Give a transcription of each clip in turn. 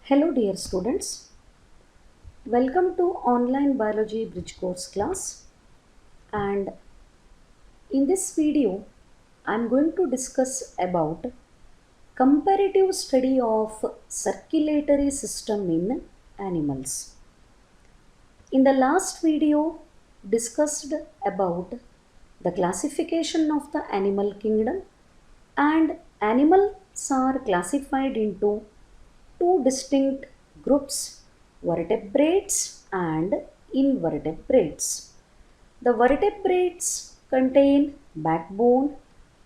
Hello dear students, welcome to online biology bridge course class, and in this video I am going to discuss about comparative study of circulatory system in animals. In the last video discussed about the classification of the animal kingdom, and animals are classified into two distinct groups, vertebrates and invertebrates. The vertebrates contain backbone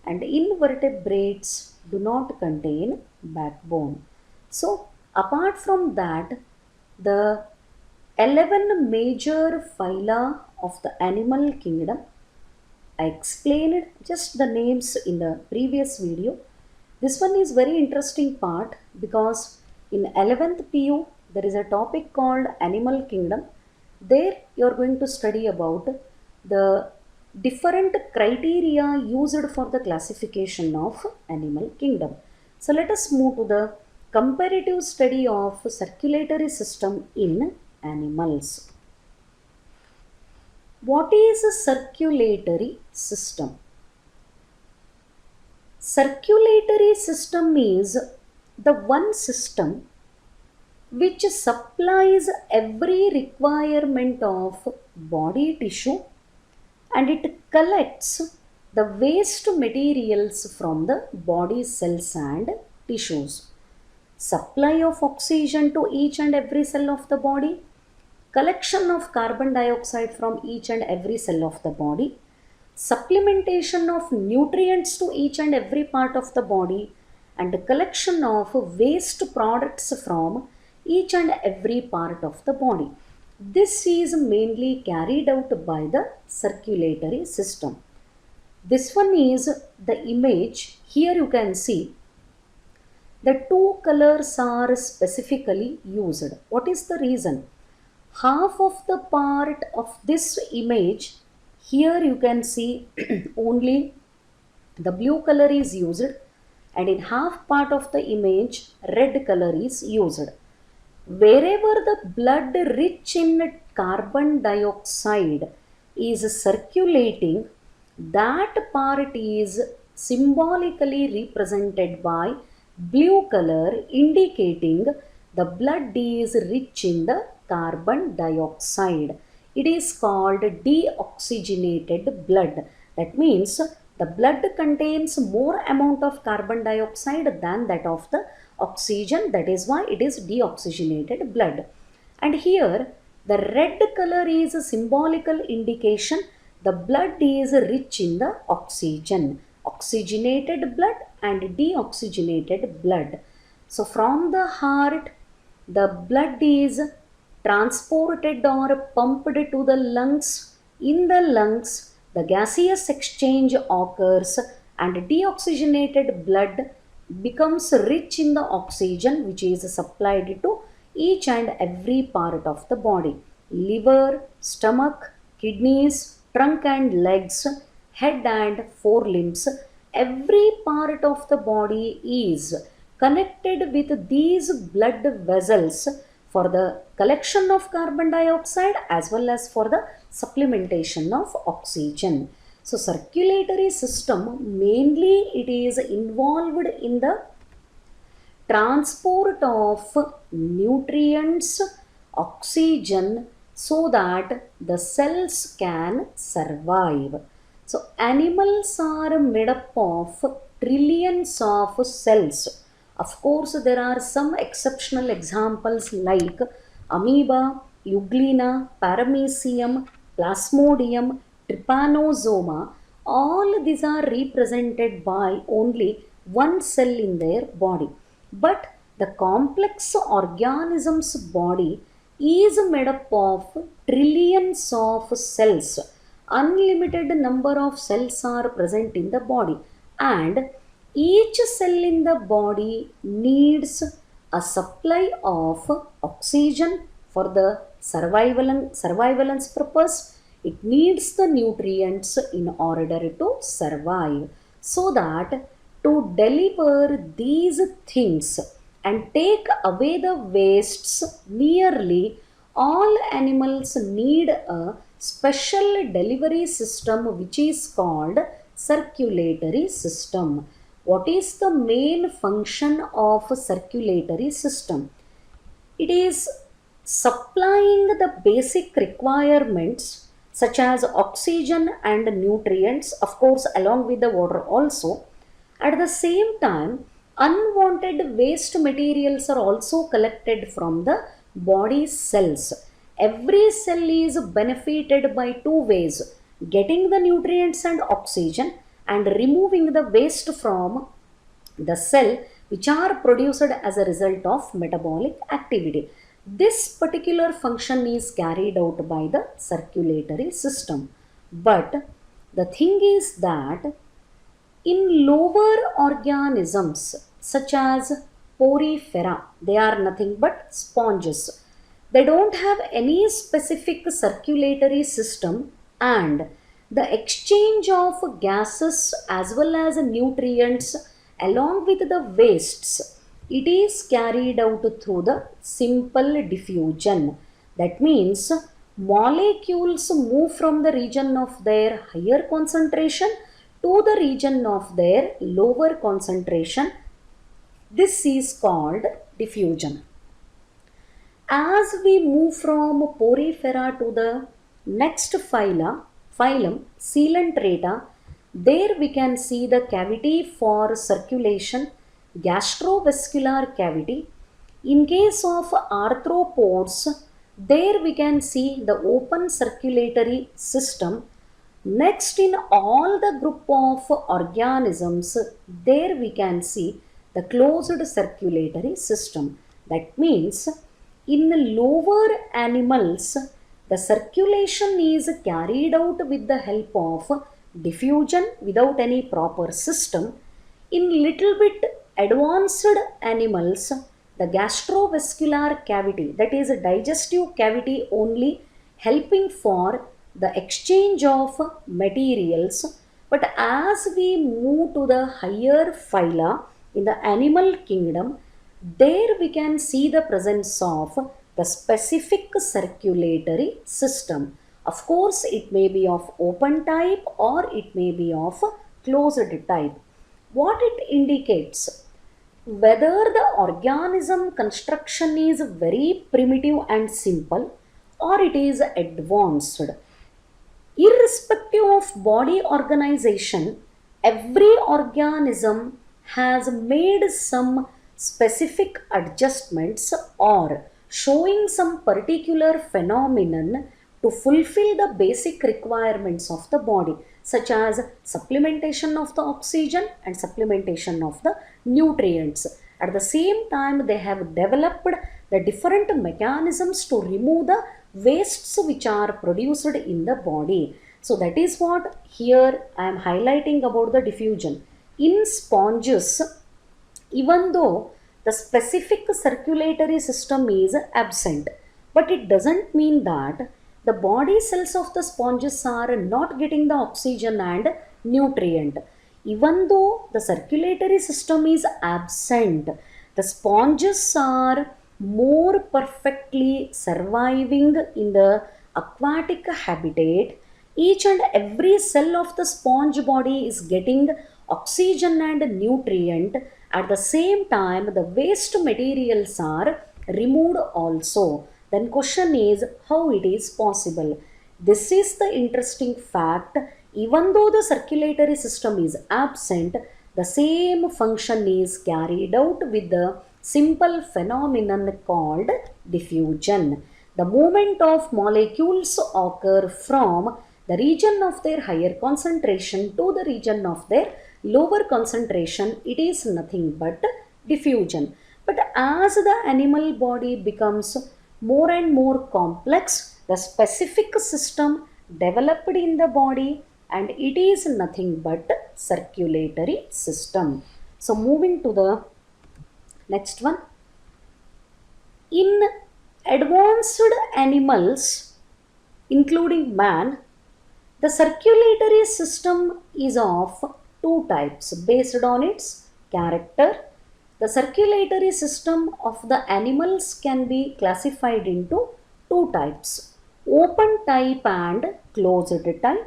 and invertebrates do not contain backbone. So, apart from that, the 11 major phyla of the animal kingdom, I explained just the names in the previous video. This one is very interesting part because in 11th PU there is a topic called Animal Kingdom. There you are going to study about the different criteria used for the classification of animal kingdom. So let us move to the comparative study of circulatory system in animals. What is a circulatory system? Circulatory system is the one system which supplies every requirement of body tissue and it collects the waste materials from the body cells and tissues. Supply of oxygen to each and every cell of the body, collection of carbon dioxide from each and every cell of the body, supplementation of nutrients to each and every part of the body, and collection of waste products from each and every part of the body. This is mainly carried out by the circulatory system. This one is the image. Here you can see the two colors are specifically used. What is the reason? Half of the part of this image, here you can see only the blue color is used, and in half part of the image red color is used. Wherever the blood rich in carbon dioxide is circulating, that part is symbolically represented by blue color, indicating the blood is rich in the carbon dioxide. It is called deoxygenated blood. That means the blood contains more amount of carbon dioxide than that of the oxygen. That is why it is deoxygenated blood. And here the red color is a symbolical indication the blood is rich in the oxygen. Oxygenated blood and deoxygenated blood. So from the heart, the blood is transported or pumped to the lungs. In the lungs, the gaseous exchange occurs and deoxygenated blood becomes rich in the oxygen which is supplied to each and every part of the body. Liver, stomach, kidneys, trunk and legs, head and forelimbs, every part of the body is connected with these blood vessels for the collection of carbon dioxide as well as for the supplementation of oxygen. So circulatory system, mainly it is involved in the transport of nutrients, oxygen, so that the cells can survive. So animals are made up of trillions of cells. Of course, there are some exceptional examples like amoeba, euglena, paramecium, plasmodium, trypanosoma. All these are represented by only one cell in their body. But the complex organism's body is made up of trillions of cells. Unlimited number of cells are present in the body, and each cell in the body needs a supply of oxygen for the survivalence purpose. It needs the nutrients in order to survive. So that to deliver these things, and take away the wastes, nearly all animals need a special delivery system which is called circulatory system. What is the main function of a circulatory system? It is supplying the basic requirements such as oxygen and nutrients, of course, along with the water also. At the same time, unwanted waste materials are also collected from the body cells. Every cell is benefited by two ways: getting the nutrients and oxygen, and removing the waste from the cell, which are produced as a result of metabolic activity. This particular function is carried out by the circulatory system. But the thing is that in lower organisms such as porifera, they are nothing but sponges. They don't have any specific circulatory system, and the exchange of gases as well as nutrients along with the wastes, it is carried out through the simple diffusion. That means molecules move from the region of their higher concentration to the region of their lower concentration. This is called diffusion. As we move from porifera to the next phylum Coelenterata, there we can see the cavity for circulation, gastrovascular cavity. In case of arthropods, there we can see the open circulatory system. Next, in all the group of organisms, there we can see the closed circulatory system. That means in the lower animals, the circulation is carried out with the help of diffusion without any proper system. In little bit advanced animals, the gastrovascular cavity, that is a digestive cavity only, helping for the exchange of materials. But as we move to the higher phyla in the animal kingdom, there we can see the presence of the specific circulatory system. Of course, it may be of open type or it may be of closed type. What it indicates, whether the organism construction is very primitive and simple or it is advanced. Irrespective of body organization, every organism has made some specific adjustments or showing some particular phenomenon to fulfill the basic requirements of the body, such as supplementation of the oxygen and supplementation of the nutrients. At the same time, they have developed the different mechanisms to remove the wastes which are produced in the body. So that is what here I am highlighting about the diffusion. In sponges, even though the specific circulatory system is absent, but it doesn't mean that the body cells of the sponges are not getting the oxygen and nutrient. Even though the circulatory system is absent, the sponges are more perfectly surviving in the aquatic habitat. Each and every cell of the sponge body is getting oxygen and nutrient. At the same time, the waste materials are removed also. Then question is how it is possible. This is the interesting fact. Even though the circulatory system is absent, the same function is carried out with the simple phenomenon called diffusion. The movement of molecules occur from the region of their higher concentration to the region of their lower concentration. It is nothing but diffusion. But as the animal body becomes more and more complex, the specific system developed in the body, and it is nothing but circulatory system. So moving to the next one. In advanced animals, including man, the circulatory system is of two types based on its character. The circulatory system of the animals can be classified into two types, open type and closed type.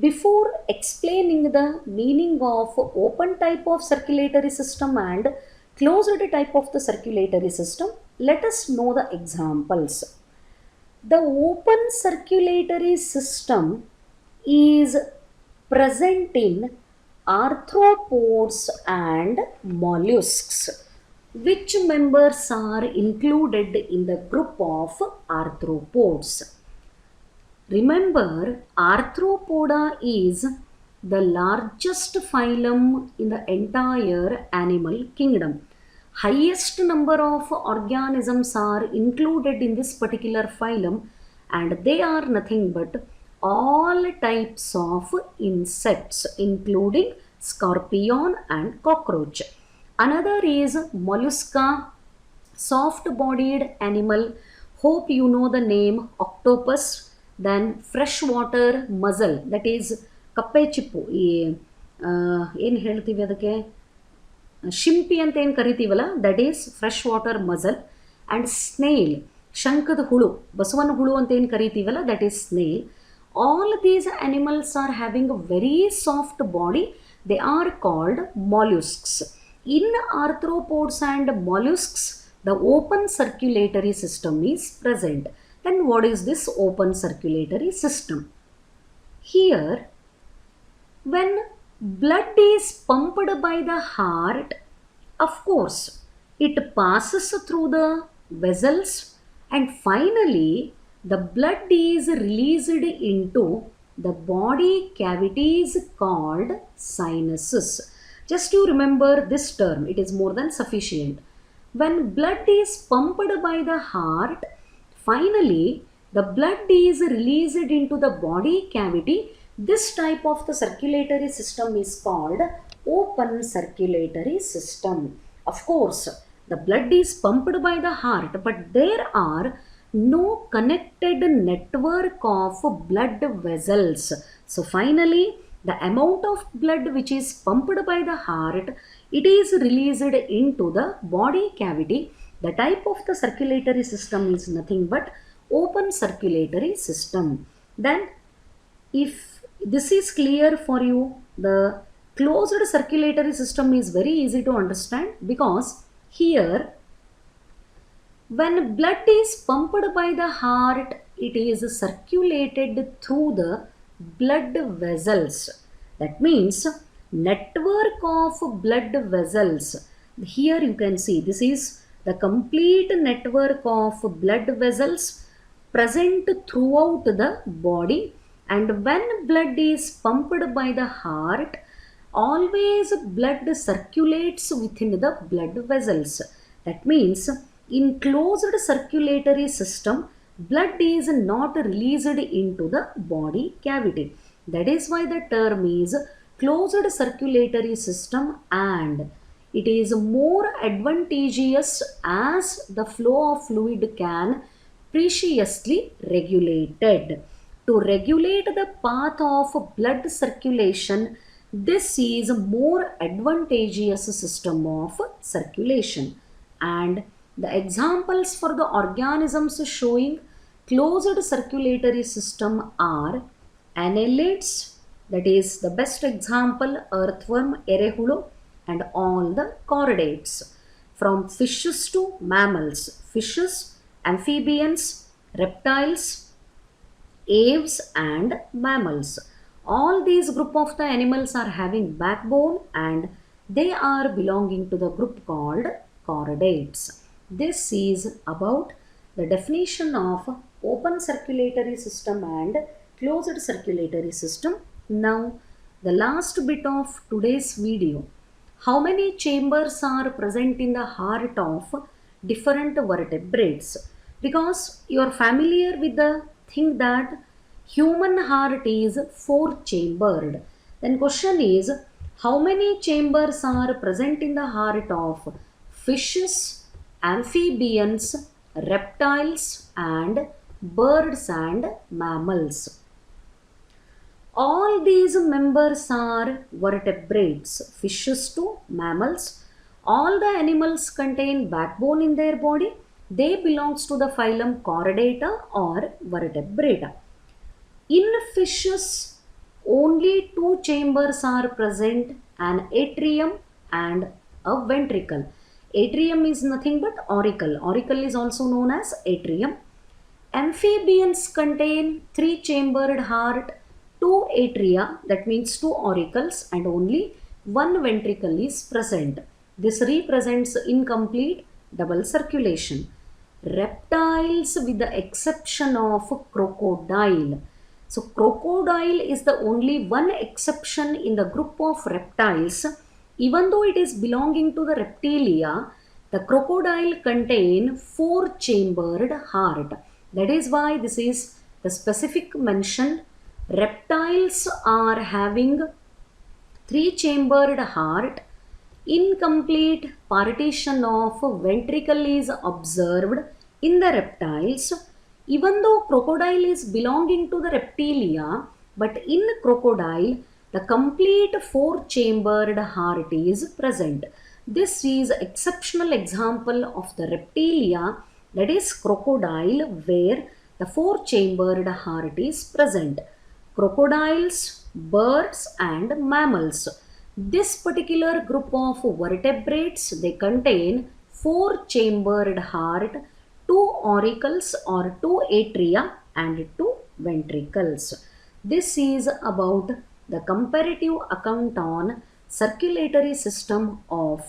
Before explaining the meaning of open type of circulatory system and closed type of the circulatory system, let us know the examples. The open circulatory system is present in arthropods and mollusks. Which members are included in the group of arthropods? Remember, Arthropoda is the largest phylum in the entire animal kingdom. Highest number of organisms are included in this particular phylum, and they are nothing but all types of insects, including scorpion and cockroach. Another is mollusca, soft bodied animal. Hope you know the name octopus. Then freshwater mussel, that is ಕಪ್ಪೆ ಚಿಪ್ಪು. ಈ ಏನು ಹೇಳ್ತೀವಿ ಅದಕ್ಕೆ, ಶಿಂಪಿ ಅಂತ ಏನು ಕರಿತೀವಲ್ಲ, that is fresh water mussel. And snail, ಶಂಖದ ಹುಳು, ಬಸವನ ಹುಳು ಅಂತ ಏನು ಕರಿತೀವಲ್ಲ, that is snail. All these animals are having a very soft body. They are called mollusks. In arthropods and mollusks, the open circulatory system is present. Then what is this open circulatory system? Here, when blood is pumped by the heart, of course, it passes through the vessels and finally the blood is released into the body cavities called sinuses. Just to remember this term, it is more than sufficient. When blood is pumped by the heart, finally the blood is released into the body cavity. This type of the circulatory system is called open circulatory system. Of course, the blood is pumped by the heart, but there are no connected network of blood vessels. So finally, the amount of blood which is pumped by the heart, it is released into the body cavity. The type of the circulatory system is nothing but open circulatory system. Then if this is clear for you, the closed circulatory system is very easy to understand, because here when blood is pumped by the heart, it is circulated through the blood vessels. That means network of blood vessels. Here you can see this is the complete network of blood vessels present throughout the body. And when blood is pumped by the heart, always blood circulates within the blood vessels. That means in closed circulatory system, blood is not released into the body cavity. That is why the term is closed circulatory system, and it is more advantageous as the flow of fluid can preciously regulated. To regulate the path of blood circulation, this is a more advantageous system of circulation. And the examples for the organisms showing closed circulatory system are annelids, that is the best example, earthworm, erehulu, and all the chordates. From fishes to mammals, fishes, amphibians, reptiles, aves, and mammals. All these group of the animals are having backbone, and they are belonging to the group called chordates. This is about the definition of open circulatory system and closed circulatory system. Now, the last bit of today's video. How many chambers are present in the heart of different vertebrates? Because you are familiar with the thing that human heart is 4-chambered. Then question is, how many chambers are present in the heart of fishes, amphibians, reptiles, and birds and mammals? All these members are vertebrates, fishes to mammals. All the animals contain backbone in their body. They belongs to the phylum Chordata or Vertebrata. In fishes, only two chambers are present, an atrium and a ventricle. Atrium is nothing but auricle. Auricle is also known as atrium. Amphibians contain three chambered heart, two atria, that means two auricles, and only one ventricle is present. This represents incomplete double circulation. Reptiles, with the exception of crocodile. So crocodile is the only one exception in the group of reptiles. Even though it is belonging to the reptilia, the crocodile contain four chambered heart. That is why this is the specific mention. Reptiles are having three chambered heart. Incomplete partition of ventricle is observed in the reptiles. Even though crocodile is belonging to the reptilia, but in crocodile the complete four chambered heart is present. This is exceptional example of the reptilia, that is crocodile, where the four chambered heart is present. Crocodiles, birds and mammals. This particular group of vertebrates, they contain four chambered heart, two auricles or two atria and two ventricles. This is about the comparative account on circulatory system of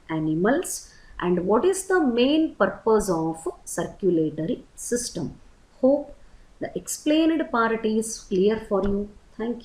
animals and what is the main purpose of circulatory system. Hope the explained part is clear for you. Thank you.